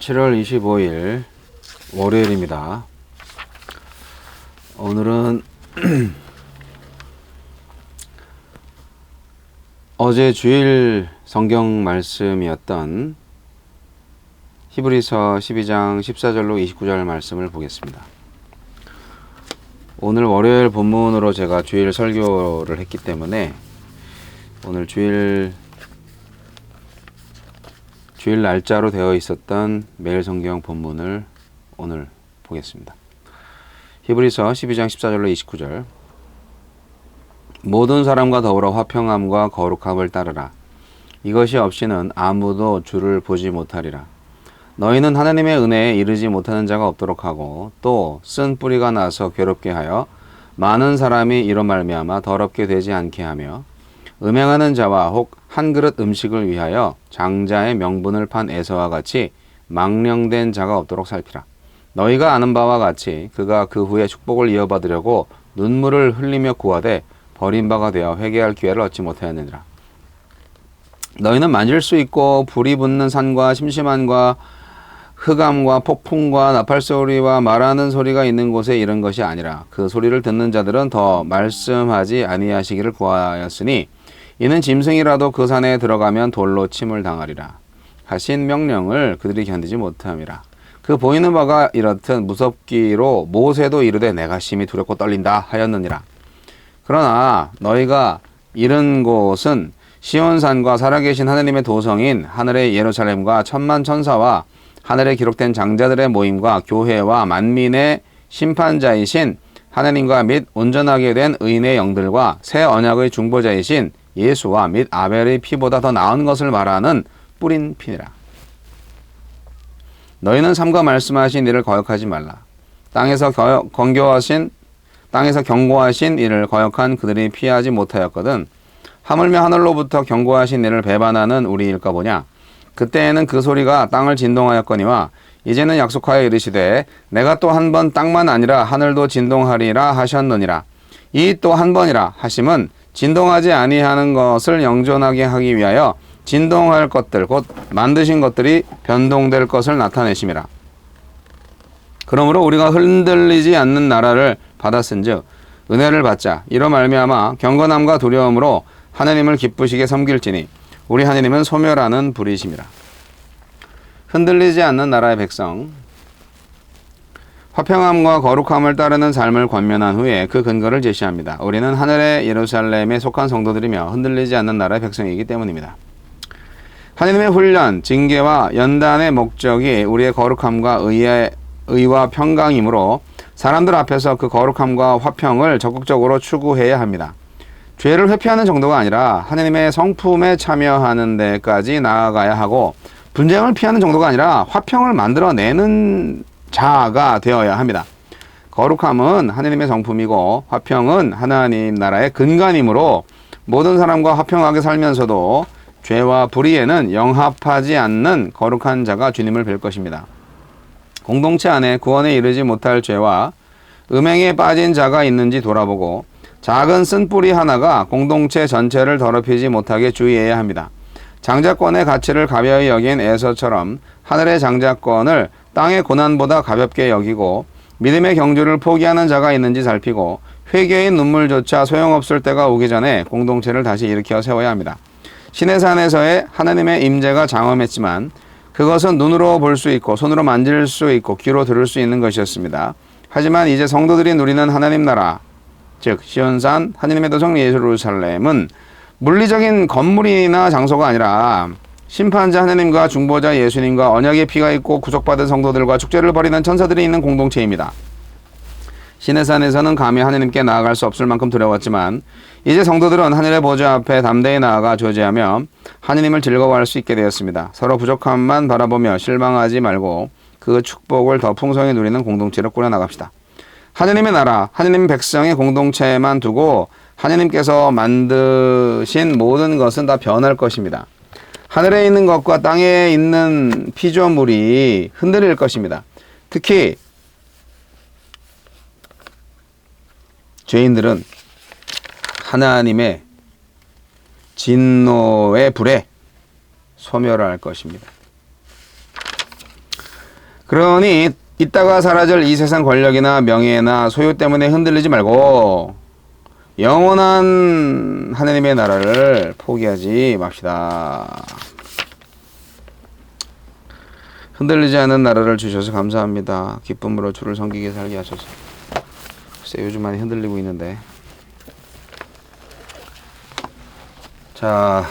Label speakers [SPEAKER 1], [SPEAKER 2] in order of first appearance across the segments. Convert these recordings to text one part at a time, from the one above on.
[SPEAKER 1] 7월 25일 월요일입니다. 오늘은 어제 주일 성경 말씀이었던 히브리서 12장 14절로 29절 말씀을 보겠습니다. 오늘 월요일 본문으로 제가 주일 설교를 했기 때문에 오늘 주일 날짜로 되어 있었던 매일 성경 본문을 오늘 보겠습니다. 히브리서 12장 14절로 29절. 모든 사람과 더불어 화평함과 거룩함을 따르라. 이것이 없이는 아무도 주를 보지 못하리라. 너희는 하나님의 은혜에 이르지 못하는 자가 없도록 하고 또 쓴 뿌리가 나서 괴롭게 하여 많은 사람이 이로 말미암아 더럽게 되지 않게 하며 음행하는 자와 혹 한 그릇 음식을 위하여 장자의 명분을 판 에서와 같이 망령된 자가 없도록 살피라. 너희가 아는 바와 같이 그가 그 후에 축복을 이어받으려고 눈물을 흘리며 구하되 버린 바가 되어 회개할 기회를 얻지 못하였느니라. 너희는 만질 수 있고 불이 붙는 산과 심심함과 흑암과 폭풍과 나팔소리와 말하는 소리가 있는 곳에 이른 것이 아니라 그 소리를 듣는 자들은 더 말씀하지 아니하시기를 구하였으니 이는 짐승이라도 그 산에 들어가면 돌로 침을 당하리라 하신 명령을 그들이 견디지 못함이라. 그 보이는 바가 이렇듯 무섭기로 모세도 이르되 내가 심히 두렵고 떨린다 하였느니라. 그러나 너희가 이른 곳은 시온산과 살아계신 하나님의 도성인 하늘의 예루살렘과 천만 천사와 하늘에 기록된 장자들의 모임과 교회와 만민의 심판자이신 하나님과 및 온전하게 된 의인의 영들과 새 언약의 중보자이신 예수와 및 아벨의 피보다 더 나은 것을 말하는 뿌린 피니라. 너희는 삼가 말씀하신 이를 거역하지 말라. 땅에서 경고하신 이를 거역한 그들이 피하지 못하였거든. 하물며 하늘로부터 경고하신 이를 배반하는 우리일까 보냐. 그때에는 그 소리가 땅을 진동하였거니와 이제는 약속하여 이르시되 내가 또 한 번 땅만 아니라 하늘도 진동하리라 하셨느니라. 이 또 한 번이라 하심은 진동하지 아니하는 것을 영존하게 하기 위하여 진동할 것들 곧 만드신 것들이 변동될 것을 나타내심이라. 그러므로 우리가 흔들리지 않는 나라를 받았은즉 은혜를 받자. 이로 말미암아 경건함과 두려움으로 하나님을 기쁘시게 섬길지니 우리 하나님은 소멸하는 불이심이라. 흔들리지 않는 나라의 백성. 화평함과 거룩함을 따르는 삶을 권면한 후에 그 근거를 제시합니다. 우리는 하늘의 예루살렘에 속한 성도들이며 흔들리지 않는 나라의 백성이기 때문입니다. 하나님의 훈련, 징계와 연단의 목적이 우리의 거룩함과 의와 평강이므로 사람들 앞에서 그 거룩함과 화평을 적극적으로 추구해야 합니다. 죄를 회피하는 정도가 아니라 하나님의 성품에 참여하는 데까지 나아가야 하고 분쟁을 피하는 정도가 아니라 화평을 만들어내는 자가 되어야 합니다. 거룩함은 하나님의 성품이고 화평은 하나님 나라의 근간이므로 모든 사람과 화평하게 살면서도 죄와 불의에는 영합하지 않는 거룩한 자가 주님을 뵐 것입니다. 공동체 안에 구원에 이르지 못할 죄와 음행에 빠진 자가 있는지 돌아보고 작은 쓴뿌리 하나가 공동체 전체를 더럽히지 못하게 주의해야 합니다. 장자권의 가치를 가벼이 여긴 에서처럼 하늘의 장자권을 땅의 고난보다 가볍게 여기고 믿음의 경주를 포기하는 자가 있는지 살피고 회개의 눈물조차 소용없을 때가 오기 전에 공동체를 다시 일으켜 세워야 합니다. 시내산에서의 하나님의 임재가 장엄했지만 그것은 눈으로 볼 수 있고 손으로 만질 수 있고 귀로 들을 수 있는 것이었습니다. 하지만 이제 성도들이 누리는 하나님 나라, 즉 시온산 하나님의 도성 예루살렘은 물리적인 건물이나 장소가 아니라 심판자 하나님과 중보자 예수님과 언약의 피가 있고 구속받은 성도들과 축제를 벌이는 천사들이 있는 공동체입니다. 시내산에서는 감히 하나님께 나아갈 수 없을 만큼 두려웠지만 이제 성도들은 하늘의 보좌 앞에 담대히 나아가 교제하며 하나님을 즐거워할 수 있게 되었습니다. 서로 부족함만 바라보며 실망하지 말고 그 축복을 더 풍성히 누리는 공동체를 꾸려나갑시다. 하나님의 나라, 하나님 백성의 공동체에만 두고 하나님께서 만드신 모든 것은 다 변할 것입니다. 하늘에 있는 것과 땅에 있는 피조물이 흔들릴 것입니다. 특히 죄인들은 하나님의 진노의 불에 소멸할 것입니다. 그러니 이따가 사라질 이 세상 권력이나 명예나 소유 때문에 흔들리지 말고 영원한 하느님의 나라를 포기하지 맙시다. 흔들리지 않은 나라를 주셔서 감사합니다. 기쁨으로 주를 섬기게 살게 하소서. 글쎄 요즘 많이 흔들리고 있는데. 자,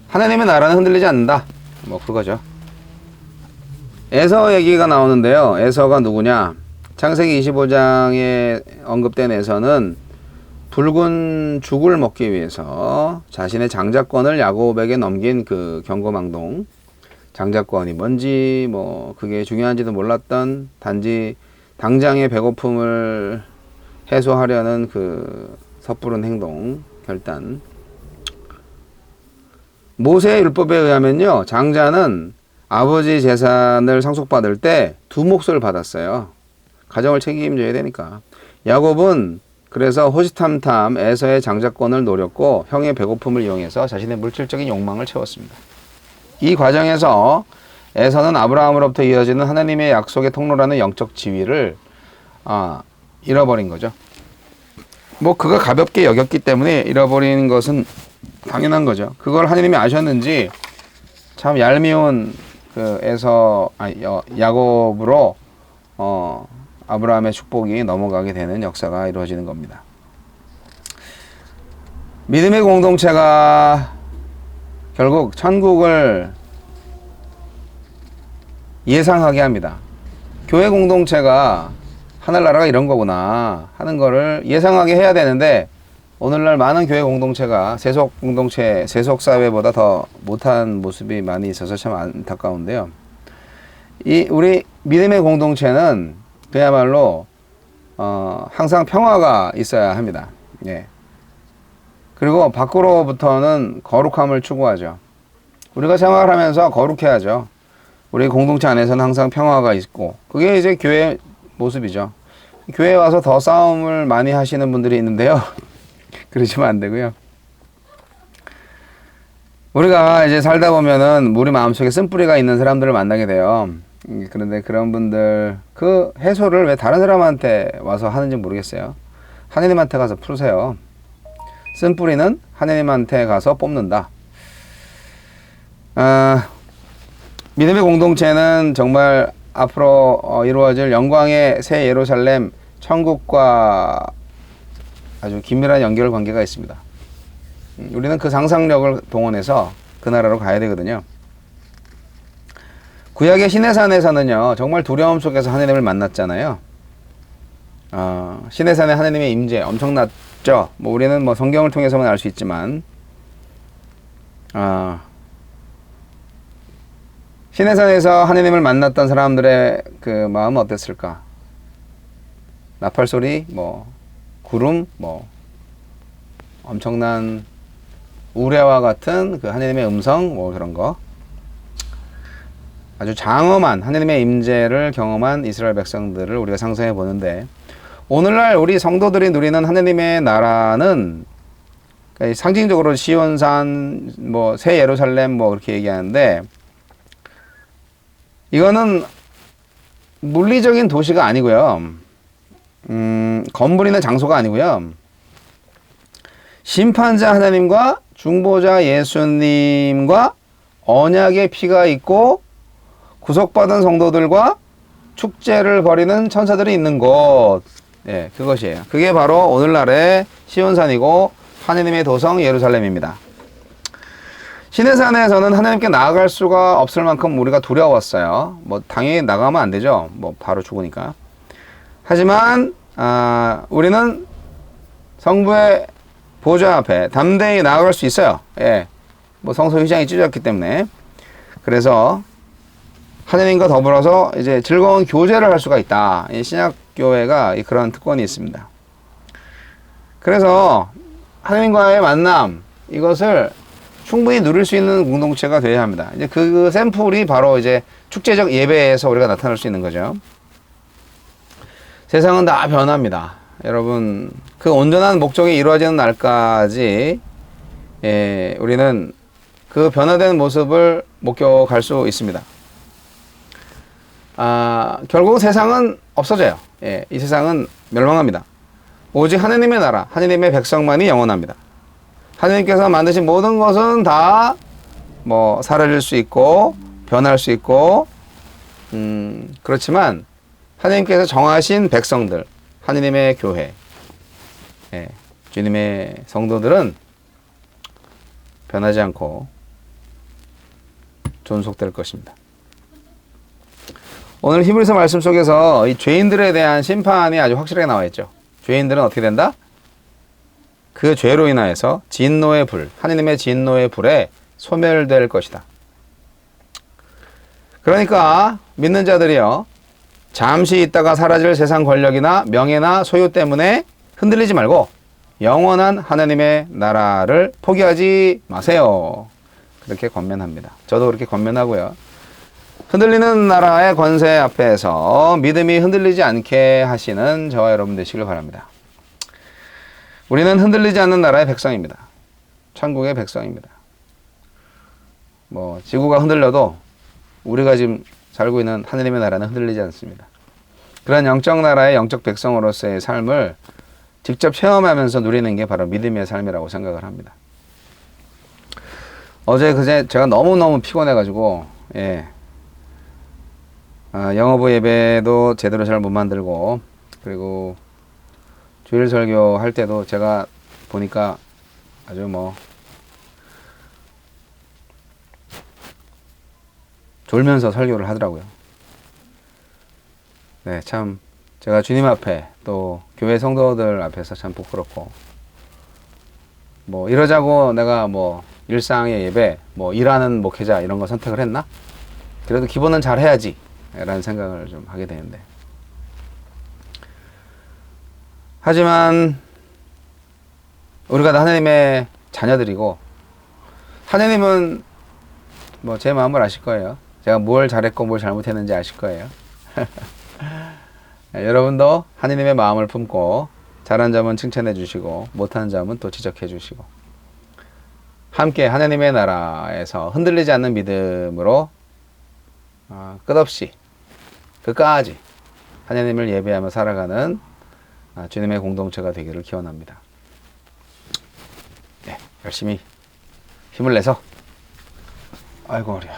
[SPEAKER 1] 하나님의 나라는 흔들리지 않는다. 뭐 그거죠. 에서 얘기가 나오는데요. 에서가 누구냐? 창세기 25장에 언급된 에서는 붉은 죽을 먹기 위해서 자신의 장자권을 야곱에게 넘긴 그 경고망동. 장자권이 뭔지 뭐 그게 중요한지도 몰랐던, 단지 당장의 배고픔을 해소하려는 그 섣부른 행동, 결단. 모세의 율법에 의하면요, 장자는 아버지 재산을 상속받을 때 두 몫을 받았어요. 가정을 책임져야 되니까. 야곱은 그래서 호시탐탐 에서의 장자권을 노렸고 형의 배고픔을 이용해서 자신의 물질적인 욕망을 채웠습니다. 이 과정에서 에서는 아브라함으로부터 이어지는 하나님의 약속의 통로라는 영적 지위를 잃어버린 거죠. 뭐 그가 가볍게 여겼기 때문에 잃어버린 것은 당연한 거죠. 그걸 하나님이 아셨는지 참 얄미운 그 야곱으로 아브라함의 축복이 넘어가게 되는 역사가 이루어지는 겁니다. 믿음의 공동체가 결국 천국을 예상하게 합니다. 교회 공동체가 하늘나라가 이런 거구나 하는 거를 예상하게 해야 되는데, 오늘날 많은 교회 공동체가 세속 공동체, 세속 사회보다 더 못한 모습이 많이 있어서 참 안타까운데요. 우리 믿음의 공동체는 그야말로 항상 평화가 있어야 합니다. 예. 그리고 밖으로부터는 거룩함을 추구하죠. 우리가 생활하면서 거룩해야죠. 우리 공동체 안에서는 항상 평화가 있고, 그게 이제 교회 모습이죠. 교회에 와서 더 싸움을 많이 하시는 분들이 있는데요. 그러시면 안 되고요. 우리가 이제 살다 보면은 우리 마음속에 쓴뿌리가 있는 사람들을 만나게 돼요. 그런데 그런 분들 그 해소를 왜 다른 사람한테 와서 하는지 모르겠어요. 하나님한테 가서 푸세요. 쓴뿌리는 하나님한테 가서 뽑는다. 믿음의 공동체는 정말 앞으로 이루어질 영광의 새 예루살렘 천국과 아주 긴밀한 연결 관계가 있습니다. 우리는 그 상상력을 동원해서 그 나라로 가야 되거든요. 구약의 시내산에서는요, 정말 두려움 속에서 하나님을 만났잖아요. 시내산의 하나님의 임재 엄청났죠. 뭐 우리는 뭐 성경을 통해서만 알 수 있지만, 시내산에서 하나님을 만났던 사람들의 그 마음은 어땠을까? 나팔 소리, 뭐 구름, 뭐 엄청난 우레와 같은 그 하나님의 음성, 뭐 그런 거. 아주 장엄한 하나님의 임재를 경험한 이스라엘 백성들을 우리가 상상해 보는데, 오늘날 우리 성도들이 누리는 하나님의 나라는 상징적으로 시온산, 뭐 새 예루살렘 뭐 그렇게 얘기하는데, 이거는 물리적인 도시가 아니고요. 건물이나 장소가 아니고요. 심판자 하나님과 중보자 예수님과 언약의 피가 있고 구속받은 성도들과 축제를 벌이는 천사들이 있는 곳. 예, 그것이에요. 그게 바로 오늘날의 시온산이고 하나님의 도성 예루살렘입니다. 시내산에서는 하나님께 나아갈 수가 없을 만큼 우리가 두려웠어요. 뭐 당연히 나가면 안 되죠. 뭐 바로 죽으니까. 하지만 우리는 성부의 보좌 앞에 담대히 나아갈 수 있어요. 예, 뭐 성소 휘장이 찢어졌기 때문에. 그래서 하나님과 더불어서 이제 즐거운 교제를 할 수가 있다. 신약교회가 그런 특권이 있습니다. 그래서 하나님과의 만남, 이것을 충분히 누릴 수 있는 공동체가 되어야 합니다. 이제 그 샘플이 바로 이제 축제적 예배에서 우리가 나타날 수 있는 거죠. 세상은 다 변합니다. 여러분, 그 온전한 목적이 이루어지는 날까지 우리는 그 변화된 모습을 목격할 수 있습니다. 결국 세상은 없어져요. 예, 이 세상은 멸망합니다. 오직 하느님의 나라, 하느님의 백성만이 영원합니다. 하느님께서 만드신 모든 것은 다 뭐 사라질 수 있고 변할 수 있고 그렇지만 하느님께서 정하신 백성들, 하느님의 교회, 예, 주님의 성도들은 변하지 않고 존속될 것입니다. 오늘 히브리서 말씀 속에서 이 죄인들에 대한 심판이 아주 확실하게 나와 있죠. 죄인들은 어떻게 된다? 그 죄로 인하여서 진노의 불, 하느님의 진노의 불에 소멸될 것이다. 그러니까 믿는 자들이요, 잠시 있다가 사라질 세상 권력이나 명예나 소유 때문에 흔들리지 말고 영원한 하나님의 나라를 포기하지 마세요. 그렇게 권면합니다. 저도 그렇게 권면하고요. 흔들리는 나라의 권세 앞에서 믿음이 흔들리지 않게 하시는 저와 여러분 되시길 바랍니다. 우리는 흔들리지 않는 나라의 백성입니다. 천국의 백성입니다. 뭐 지구가 흔들려도 우리가 지금 살고 있는 하느님의 나라는 흔들리지 않습니다. 그런 영적 나라의 영적 백성으로서의 삶을 직접 체험하면서 누리는 게 바로 믿음의 삶이라고 생각을 합니다. 어제 그제 제가 너무너무 피곤해가지고 영어부 예배도 제대로 잘 못 만들고, 그리고 주일 설교 할 때도 제가 보니까 아주 뭐 졸면서 설교를 하더라고요. 네, 참 제가 주님 앞에 또 교회 성도들 앞에서 참 부끄럽고, 뭐 이러자고 내가 뭐 일상의 예배, 뭐 일하는 목회자 이런 거 선택을 했나? 그래도 기본은 잘 해야지 라는 생각을 좀 하게 되는데, 하지만 우리가 다 하나님의 자녀들이고, 하나님은 뭐 제 마음을 아실 거예요. 제가 뭘 잘했고 뭘 잘못했는지 아실 거예요. 여러분도 하나님의 마음을 품고 잘한 점은 칭찬해 주시고 못한 점은 또 지적해 주시고, 함께 하나님의 나라에서 흔들리지 않는 믿음으로 끝없이 끝까지 하나님을 예배하며 살아가는 주님의 공동체가 되기를 기원합니다. 네, 열심히 힘을 내서, 아이고 어려.